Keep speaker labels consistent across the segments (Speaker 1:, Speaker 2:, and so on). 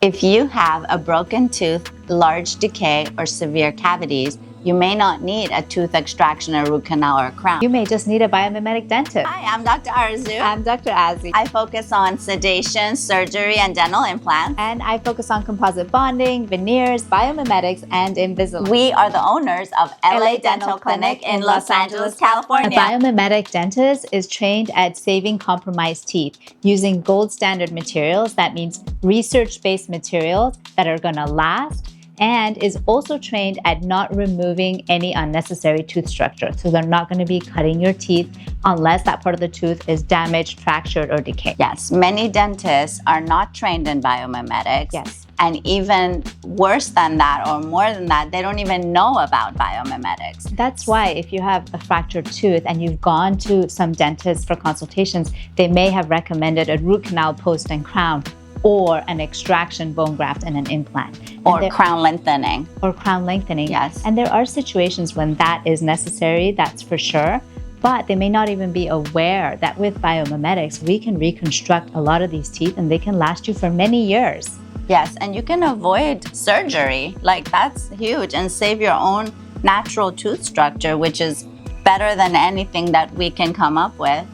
Speaker 1: If you have a broken tooth, large decay, or severe cavities, you may not need a tooth extraction, a root canal, or a crown.
Speaker 2: You may just need a biomimetic dentist.
Speaker 1: Hi, I'm Dr. Arzu.
Speaker 2: I'm Dr. Azzi.
Speaker 1: I focus on sedation, surgery, and dental implants.
Speaker 2: And I focus on composite bonding, veneers, biomimetics, and Invisalign.
Speaker 1: We are the owners of LA Dental Clinic in Los Angeles, California.
Speaker 2: A biomimetic dentist is trained at saving compromised teeth using gold standard materials. That means research-based materials that are going to last, and is also trained at not removing any unnecessary tooth structure. So they're not going to be cutting your teeth unless that part of the tooth is damaged, fractured, or decayed.
Speaker 1: Yes, many dentists are not trained in biomimetics.
Speaker 2: Yes.
Speaker 1: And even worse than that, or more than that, they don't even know about biomimetics.
Speaker 2: That's why if you have a fractured tooth and you've gone to some dentists for consultations, they may have recommended a root canal, post, and crown, or an extraction, bone graft, and an implant.
Speaker 1: Or crown lengthening.
Speaker 2: Or crown lengthening.
Speaker 1: Yes.
Speaker 2: And there are situations when that is necessary, that's for sure. But they may not even be aware that with biomimetics, we can reconstruct a lot of these teeth and they can last you for many years.
Speaker 1: Yes, and you can avoid surgery. Like, that's huge, and save your own natural tooth structure, which is better than anything that we can come up with.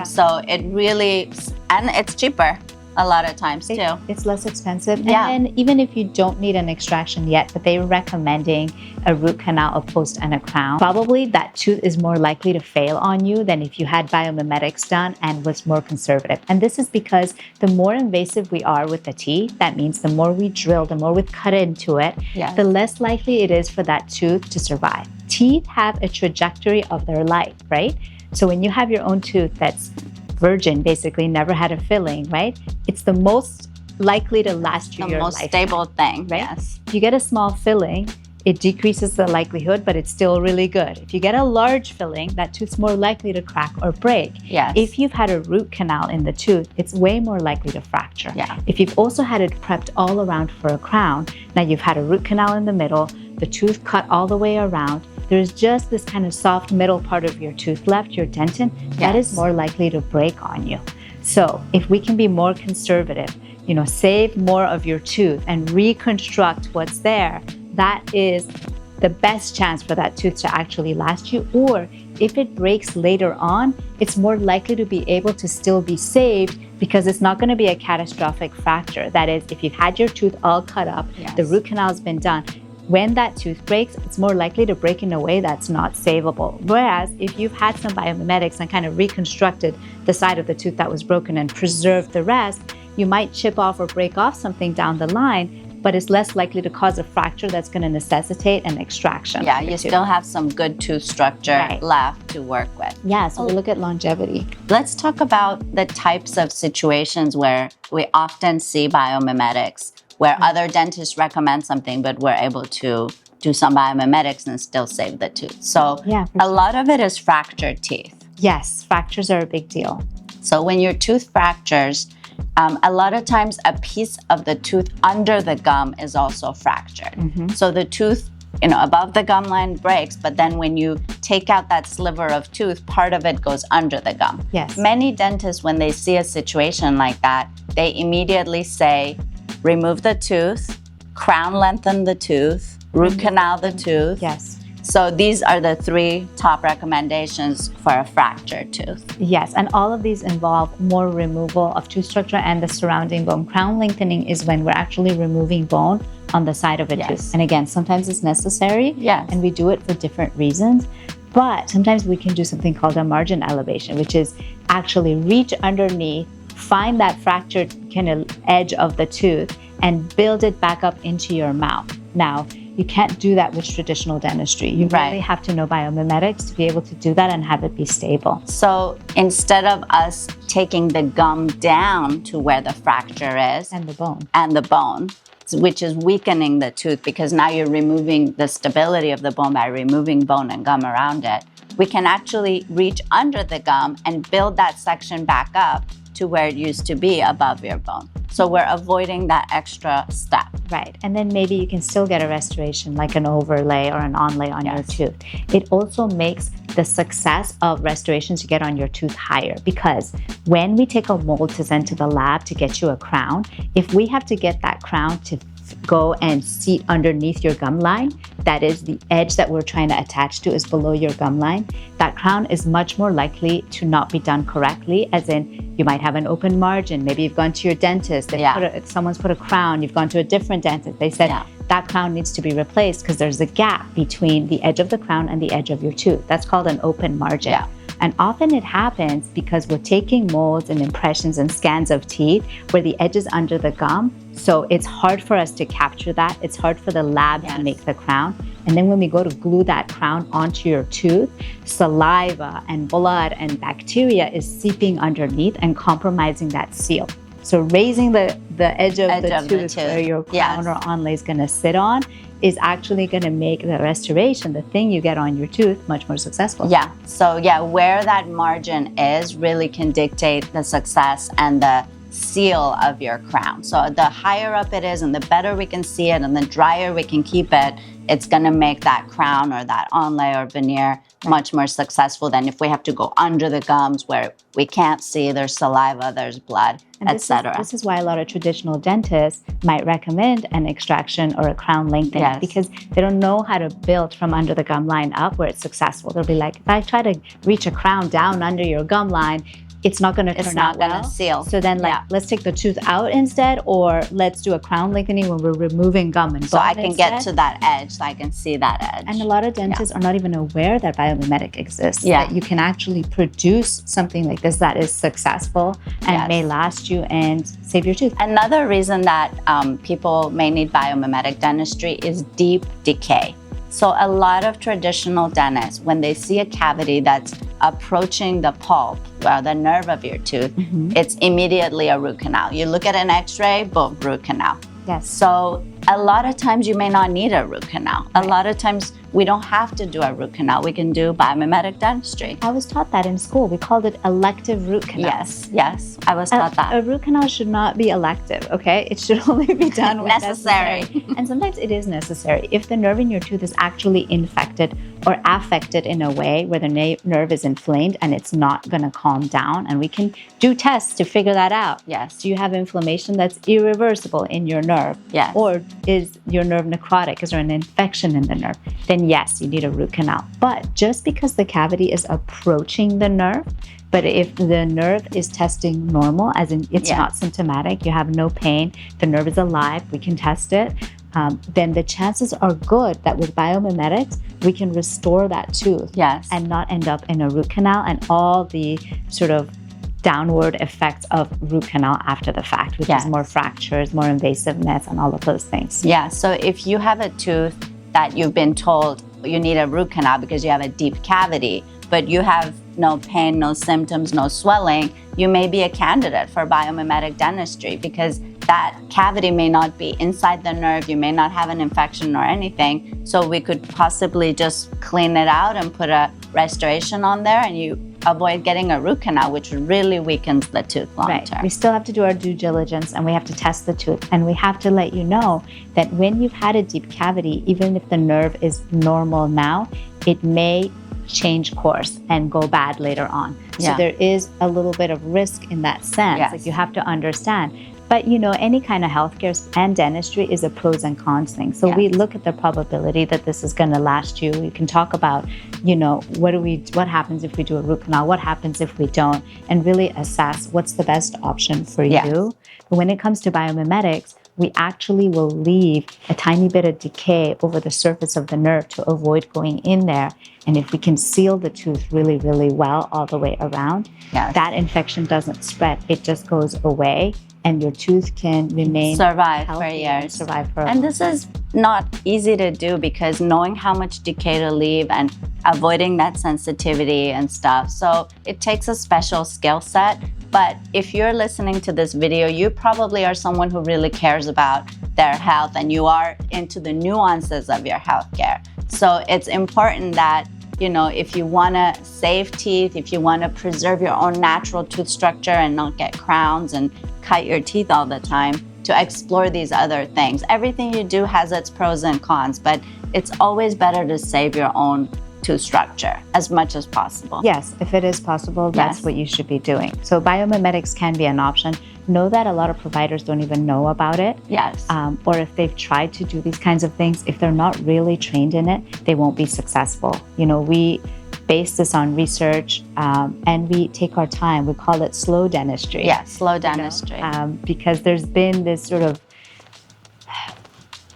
Speaker 1: So it really, and it's cheaper a lot of times too.
Speaker 2: It's less expensive.
Speaker 1: Yeah.
Speaker 2: And then even if you don't need an extraction yet, but they're recommending a root canal, a post, and a crown, probably that tooth is more likely to fail on you than if you had biomimetics done and was more conservative. And this is because the more invasive we are with the teeth, that means the more we drill, the more we cut into it,
Speaker 1: Yes.
Speaker 2: the less likely it is for that tooth to survive. Teeth have a trajectory of their life, right? So when you have your own tooth that's virgin, basically never had a filling, right? It's the most likely to last you your life.
Speaker 1: The most stable thing,
Speaker 2: right?
Speaker 1: Yes.
Speaker 2: If you get a small filling, it decreases the likelihood, but it's still really good. If you get a large filling, that tooth's more likely to crack or break.
Speaker 1: Yes.
Speaker 2: If you've had a root canal in the tooth, it's way more likely to fracture.
Speaker 1: Yeah.
Speaker 2: If you've also had it prepped all around for a crown, now you've had a root canal in the middle, the tooth cut all the way around, there's just this kind of soft middle part of your tooth left, your dentin, that is more likely to break on you. So if we can be more conservative, save more of your tooth and reconstruct what's there, that is the best chance for that tooth to actually last you. Or if it breaks later on, it's more likely to be able to still be saved because it's not going to be a catastrophic fracture. That is, if you've had your tooth all cut up, the root canal has been done, when that tooth breaks, it's more likely to break in a way that's not savable. Whereas if you've had some biomimetics and kind of reconstructed the side of the tooth that was broken and preserved the rest, you might chip off or break off something down the line, but it's less likely to cause a fracture that's going to necessitate an extraction.
Speaker 1: Yeah, you still have some good tooth structure left to work with.
Speaker 2: Yeah, so we look at longevity.
Speaker 1: Let's talk about the types of situations where we often see biomimetics, where other dentists recommend something, but we're able to do some biomimetics and still save the tooth. So a lot of it is fractured teeth.
Speaker 2: Yes, fractures are a big deal.
Speaker 1: So when your tooth fractures, a lot of times a piece of the tooth under the gum is also fractured. So the tooth, above the gum line breaks, but then when you take out that sliver of tooth, part of it goes under the gum.
Speaker 2: Yes.
Speaker 1: Many dentists, when they see a situation like that, they immediately say, remove the tooth, crown lengthen the tooth, root canal the tooth.
Speaker 2: Yes.
Speaker 1: So these are the 3 top recommendations for a fractured tooth.
Speaker 2: Yes, and all of these involve more removal of tooth structure and the surrounding bone. Crown lengthening is when we're actually removing bone on the side of a tooth. And again, sometimes it's necessary, and we do it for different reasons. But sometimes we can do something called a margin elevation, which is actually reach underneath, find that fractured kind of edge of the tooth and build it back up into your mouth. Now, you can't do that with traditional dentistry. You really have to know biomimetics to be able to do that and have it be stable.
Speaker 1: So instead of us taking the gum down to where the fracture is,
Speaker 2: and the
Speaker 1: bone, which is weakening the tooth, because now you're removing the stability of the bone by removing bone and gum around it, we can actually reach under the gum and build that section back up to where it used to be above your bone. So we're avoiding that extra step.
Speaker 2: Right. And then maybe you can still get a restoration like an overlay or an onlay on your tooth. It also makes the success of restorations you get on your tooth higher, because when we take a mold to send to the lab to get you a crown, if we have to get that crown to go and seat underneath your gum line, that is the edge that we're trying to attach to is below your gum line, that crown is much more likely to not be done correctly, as in you might have an open margin. Maybe you've gone to your dentist, someone's put a crown, you've gone to a different dentist, they said that crown needs to be replaced because there's a gap between the edge of the crown and the edge of your tooth. That's called an open margin. And often it happens because we're taking molds and impressions and scans of teeth where the edge is under the gum. So it's hard for us to capture that. It's hard for the lab to make the crown. And then when we go to glue that crown onto your tooth, saliva and blood and bacteria is seeping underneath and compromising that seal. So raising the edge of the tooth where your crown or onlay is going to sit on is actually going to make the restoration, the thing you get on your tooth, much more successful.
Speaker 1: So where that margin is really can dictate the success and the seal of your crown. So the higher up it is and the better we can see it and the drier we can keep it, it's going to make that crown or that onlay or veneer much more successful than if we have to go under the gums where we can't see, there's saliva, there's blood, etc.
Speaker 2: This is why a lot of traditional dentists might recommend an extraction or a crown lengthening because they don't know how to build from under the gum line up where it's successful. They'll be like, if I try to reach a crown down under your gum line, it's not going to turn out well.
Speaker 1: Seal.
Speaker 2: So then let's take the tooth out instead, or let's do a crown lengthening when we're removing gum and bone.
Speaker 1: So I can get to that edge, so I can see that edge.
Speaker 2: And a lot of dentists are not even aware that biomimetic exists, that you can actually produce something like this that is successful and may last you and save your tooth.
Speaker 1: Another reason that people may need biomimetic dentistry is deep decay. So a lot of traditional dentists, when they see a cavity that's approaching the pulp or the nerve of your tooth, it's immediately a root canal. You look at an x-ray, boom, root canal. So a lot of times you may not need a root canal. A lot of times we don't have to do a root canal. We can do biomimetic dentistry.
Speaker 2: I was taught that in school. We called it elective root canal.
Speaker 1: Yes, I was taught that.
Speaker 2: A root canal should not be elective, okay? It should only be done when necessary. And sometimes it is necessary. If the nerve in your tooth is actually infected or affected in a way where the nerve is inflamed and it's not going to calm down, and we can do tests to figure that out. Do you have inflammation that's irreversible in your nerve? Or is your nerve necrotic? Is there an infection in the nerve? Then yes, you need a root canal. But just because the cavity is approaching the nerve, but if the nerve is testing normal, as in it's not symptomatic, you have no pain, the nerve is alive, we can test it, then the chances are good that with biomimetics, we can restore that tooth and not end up in a root canal and all the sort of downward effects of root canal after the fact, which is more fractures, more invasiveness, and all of those things.
Speaker 1: So if you have a tooth that you've been told you need a root canal because you have a deep cavity, but you have no pain, no symptoms, no swelling, you may be a candidate for biomimetic dentistry because that cavity may not be inside the nerve, you may not have an infection or anything, so we could possibly just clean it out and put a restoration on there and you avoid getting a root canal, which really weakens the tooth long term.
Speaker 2: We still have to do our due diligence and we have to test the tooth, and we have to let you know that when you've had a deep cavity, even if the nerve is normal now, it may change course and go bad later on. So there is a little bit of risk in that sense. Like you have to understand. But you know, any kind of healthcare and dentistry is a pros and cons thing. So we look at the probability that this is going to last you. We can talk about, you know, what happens if we do a root canal, what happens if we don't, and really assess what's the best option for you. But when it comes to biomimetics, we actually will leave a tiny bit of decay over the surface of the nerve to avoid going in there. And if we can seal the tooth really, really well all the way around, that infection doesn't spread. It just goes away. And your tooth can
Speaker 1: survive for years. And this is not easy to do because knowing how much decay to leave and avoiding that sensitivity and stuff. So it takes a special skill set. But if you're listening to this video, you probably are someone who really cares about their health and you are into the nuances of your healthcare. So it's important that, you know, if you want to save teeth, if you want to preserve your own natural tooth structure and not get crowns and cut your teeth all the time, to explore these other things. Everything you do has its pros and cons, but it's always better to save your own tooth structure as much as possible.
Speaker 2: Yes, if it is possible, that's what you should be doing. So biomimetics can be an option. Know that a lot of providers don't even know about it.
Speaker 1: Yes.
Speaker 2: Or if they've tried to do these kinds of things, if they're not really trained in it, they won't be successful. You know, we base this on research and we take our time. We call it slow dentistry.
Speaker 1: Yeah, slow dentistry.
Speaker 2: Because there's been this sort of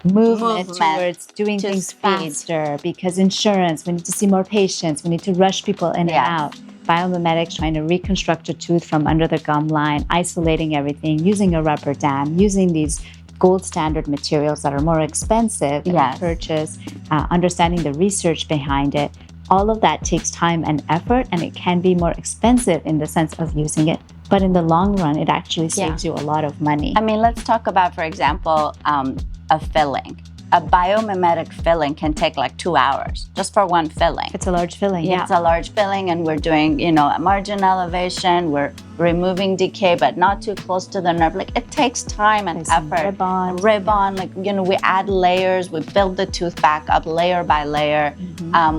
Speaker 2: movement towards doing things faster because insurance, we need to see more patients, we need to rush people in and out. Biomimetics, trying to reconstruct a tooth from under the gum line, isolating everything, using a rubber dam, using these gold standard materials that are more expensive to purchase, understanding the research behind it. All of that takes time and effort, and it can be more expensive in the sense of using it. But in the long run, it actually saves you a lot of money.
Speaker 1: I mean, let's talk about, for example, a filling. A biomimetic filling can take like 2 hours just for one filling.
Speaker 2: It's a large filling,
Speaker 1: It's a large filling, and we're doing, you know, a margin elevation. We're removing decay, but not too close to the nerve. Like, it takes time and effort. Ribbon, like, you know, we add layers. We build the tooth back up layer by layer.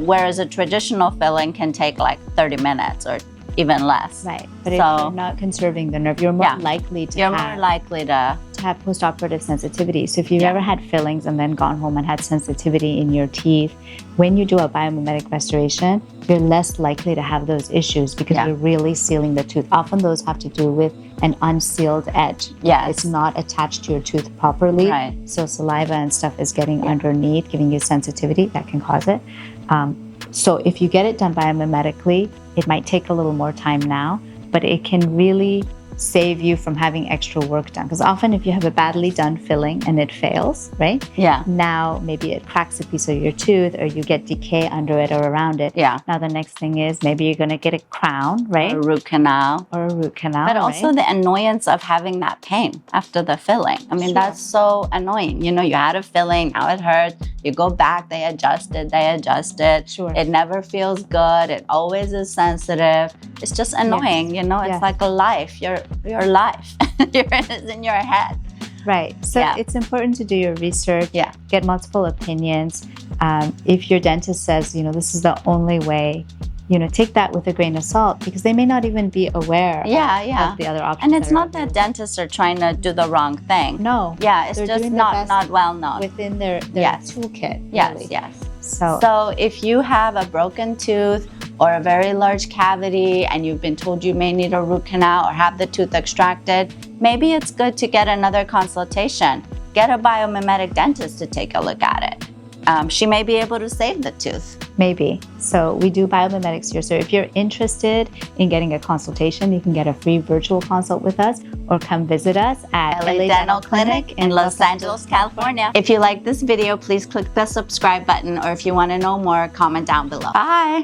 Speaker 1: Whereas a traditional filling can take like 30 minutes or even less.
Speaker 2: Right, but if you're not conserving the nerve, you're more likely to have post-operative sensitivity. So if you've ever had fillings and then gone home and had sensitivity in your teeth, when you do a biomimetic restoration, you're less likely to have those issues because you're really sealing the tooth. Often those have to do with an unsealed edge. It's not attached to your tooth properly. So saliva and stuff is getting underneath, giving you sensitivity that can cause it. So if you get it done biomimetically, it might take a little more time now, but it can really save you from having extra work done. Because often if you have a badly done filling and it fails, right? Now maybe it cracks a piece of your tooth or you get decay under it or around it. Now the next thing is maybe you're going to get a crown, right?
Speaker 1: Or a root canal. But also the annoyance of having that pain after the filling. I mean, that's so annoying. You know, you had a filling, now it hurts. You go back, they adjust it. It never feels good. It always is sensitive. It's just annoying, you know? It's like a life. Your life is in your head.
Speaker 2: Right. So it's important to do your research, get multiple opinions. If your dentist says, you know, this is the only way, you know, take that with a grain of salt because they may not even be aware of the other options.
Speaker 1: And it's not that dentists are trying to do the wrong thing.
Speaker 2: No.
Speaker 1: It's just not well known.
Speaker 2: Within their toolkit. Really.
Speaker 1: So if you have a broken tooth or a very large cavity and you've been told you may need a root canal or have the tooth extracted, maybe it's good to get another consultation. Get a biomimetic dentist to take a look at it. She may be able to save the tooth.
Speaker 2: Maybe. So we do biomimetics here. So if you're interested in getting a consultation, you can get a free virtual consult with us or come visit us at
Speaker 1: LA Dental Clinic in Los Angeles, California. If you like this video, please click the subscribe button, or if you want to know more, comment down below. Bye.